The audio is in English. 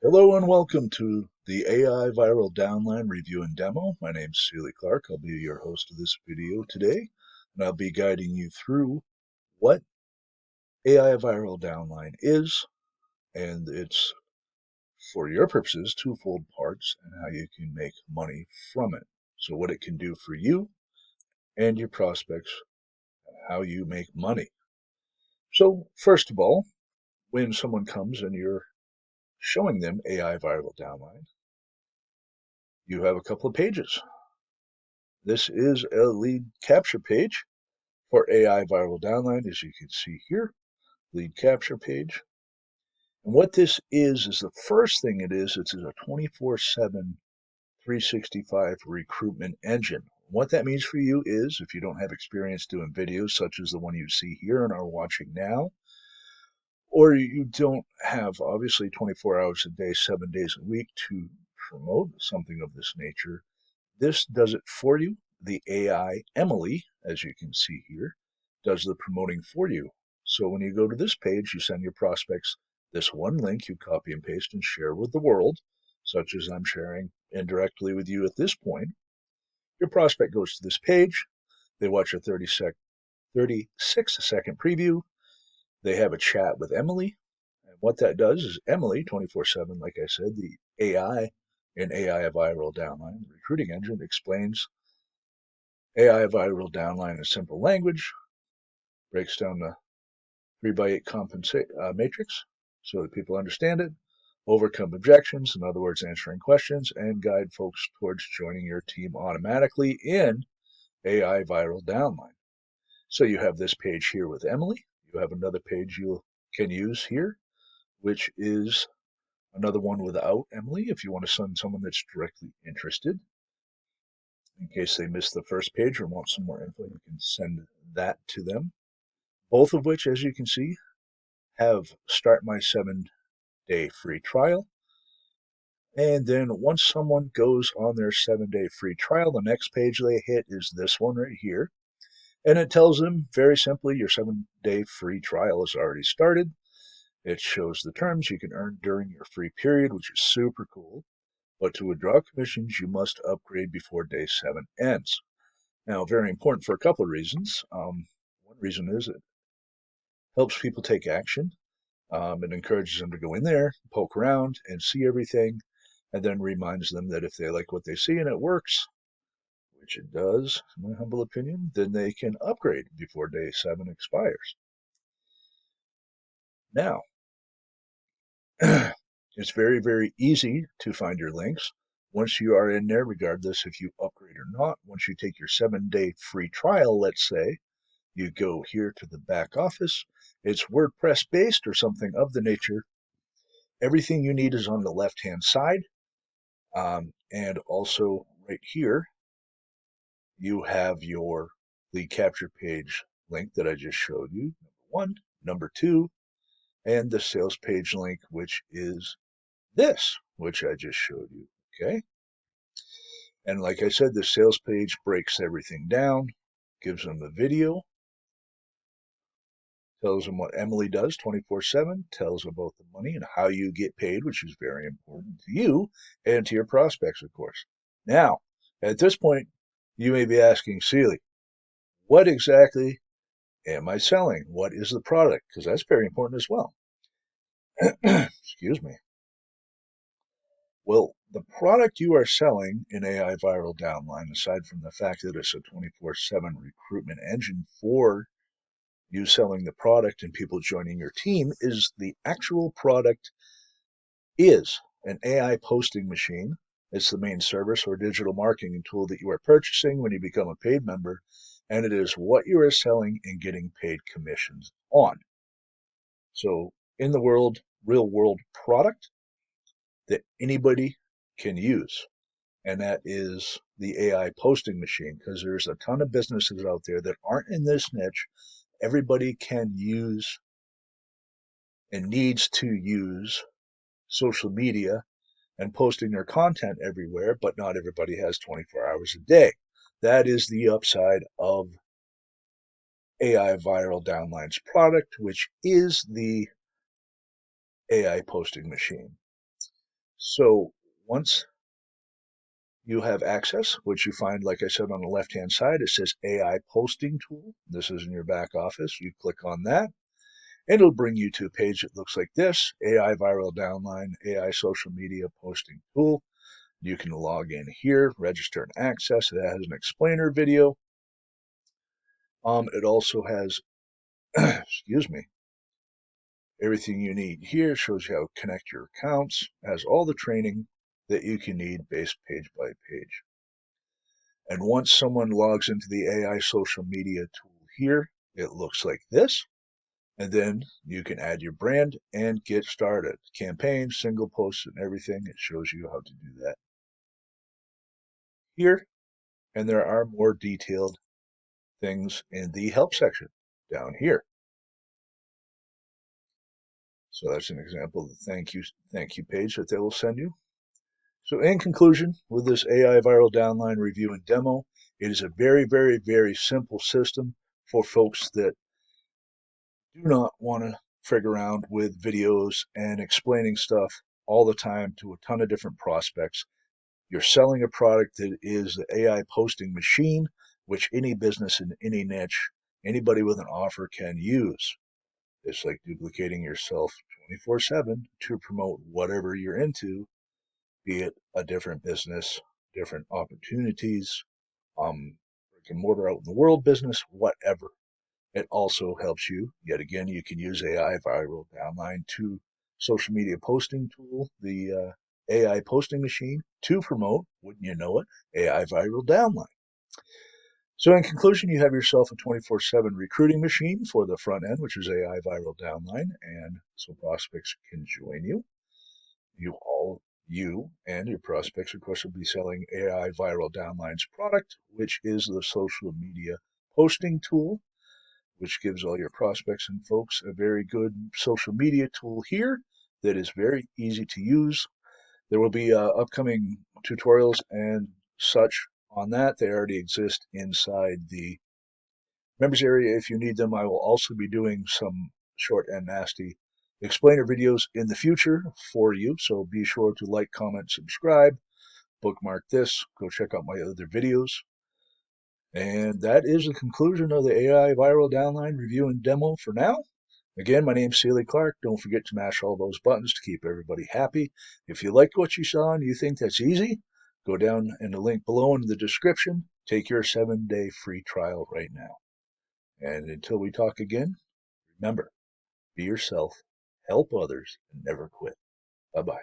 Hello and welcome to the AI Viral Downline review and demo. My name's Sealy Clark. I'll be your host of this video today, and I'll be guiding you through what AI Viral Downline is, and it's, for your purposes, twofold parts and how you can make money from it. So what it can do for you and your prospects, and how you make money. So first of all, when someone comes and you're showing them AI Viral Downline, you have a couple of pages. This is a lead capture page for AI Viral Downline, as you can see here, lead capture page. And what this is the first thing it is, it's a 24/7, 365 recruitment engine. What that means for you is, if you don't have experience doing videos such as the one you see here and are watching now, or you don't have obviously 24 hours a day, 7 days a week to promote something of this nature, this does it for you. The AI Emily, as you can see here, does the promoting for you. So when you go to this page, you send your prospects this one link, you copy and paste and share with the world, such as I'm sharing indirectly with you at this point. Your prospect goes to this page, they watch a 36-second preview, they have a chat with Emily. And what that does is Emily, 24/7, like I said, the AI in AI Viral Downline, the recruiting engine, explains AI Viral Downline in simple language, breaks down the 3x8 matrix so that people understand it, overcome objections, in other words, answering questions, and guide folks towards joining your team automatically in AI Viral Downline. So you have this page here with Emily. You have another page you can use here, which is another one without Emily if you want to send someone that's directly interested. In case they missed the first page or want some more info, you can send that to them. Both of which, as you can see, have start my 7-day free trial. And then once someone goes on their 7-day free trial, the next page they hit is this one right here. And it tells them very simply your 7-day free trial has already started. It shows the terms you can earn during your free period, which is super cool. But to withdraw commissions, you must upgrade before day 7 ends. Now, very important for a couple of reasons. One reason is it helps people take action. It encourages them to go in there, poke around, and see everything, and then reminds them that if they like what they see and it works, which it does, in my humble opinion, then they can upgrade before day 7 expires. Now, it's very, very easy to find your links. Once you are in there, regardless if you upgrade or not, once you take your 7-day free trial, let's say, you go here to the back office. It's WordPress based or something of the nature. Everything you need is on the left-hand side. And also right here, you have your lead capture page link that I just showed you, number one. Number two, and the sales page link, which is this, which I just showed you. Okay. And like I said, the sales page breaks everything down, gives them the video, tells them what Emily does 24/7, tells about the money and how you get paid, which is very important to you and to your prospects, of course. Now, at this point, you may be asking, Sealy, what exactly am I selling? What is the product? Because that's very important as well. Excuse me. Well, the product you are selling in AI Viral Downline, aside from the fact that it's a 24/7 recruitment engine for you selling the product and people joining your team, is the actual product is an AI posting machine. It's the main service or digital marketing tool that you are purchasing when you become a paid member, and it is what you are selling and getting paid commissions on. So, in the world, real world product that anybody can use, and that is the AI posting machine, because there's a ton of businesses out there that aren't in this niche. Everybody can use and needs to use social media and posting their content everywhere, but not everybody has 24 hours a day. That is the upside of AI Viral Downline's product, which is the AI posting machine. So once you have access, which you find, like I said, on the left-hand side, it says AI posting tool. This is in your back office. You click on that, and it'll bring you to a page that looks like this: AI Viral Downline, AI social media posting tool. You can log in here, register and access. It has an explainer video. It also has, excuse me, everything you need here. Shows you how to connect your accounts. Has all the training that you can need based page by page. And once someone logs into the AI social media tool here, it looks like this. And then you can add your brand and get started. Campaigns, single posts, and everything. It shows you how to do that here. And there are more detailed things in the help section down here. So that's an example of the thank you page that they will send you. So in conclusion, with this AI Viral Downline review and demo, it is a very, very, very simple system for folks that do not want to frig around with videos and explaining stuff all the time to a ton of different prospects. You're selling a product that is the AI posting machine, which any business in any niche, anybody with an offer can use. It's like duplicating yourself 24/7 to promote whatever you're into, be it a different business, different opportunities, brick and mortar out in the world business, whatever. It also helps you, yet again, you can use AI Viral Downline to social media posting tool, the AI posting machine to promote, wouldn't you know it, AI Viral Downline. So in conclusion, you have yourself a 24/7 recruiting machine for the front end, which is AI Viral Downline, and so prospects can join you. You and your prospects, of course, will be selling AI Viral Downline's product, which is the social media posting tool, which gives all your prospects and folks a very good social media tool here that is very easy to use. There will be upcoming tutorials and such on that. They already exist inside the members area if you need them. I will also be doing some short and nasty explainer videos in the future for you. So be sure to like, comment, subscribe, bookmark this, go check out my other videos. And that is the conclusion of the AI Viral Downline review and demo for now. Again, my name's Sealy Clark. Don't forget to mash all those buttons to keep everybody happy. If you liked what you saw and you think that's easy, go down in the link below in the description. Take your 7-day free trial right now. And until we talk again, remember, be yourself, help others, and never quit. Bye-bye.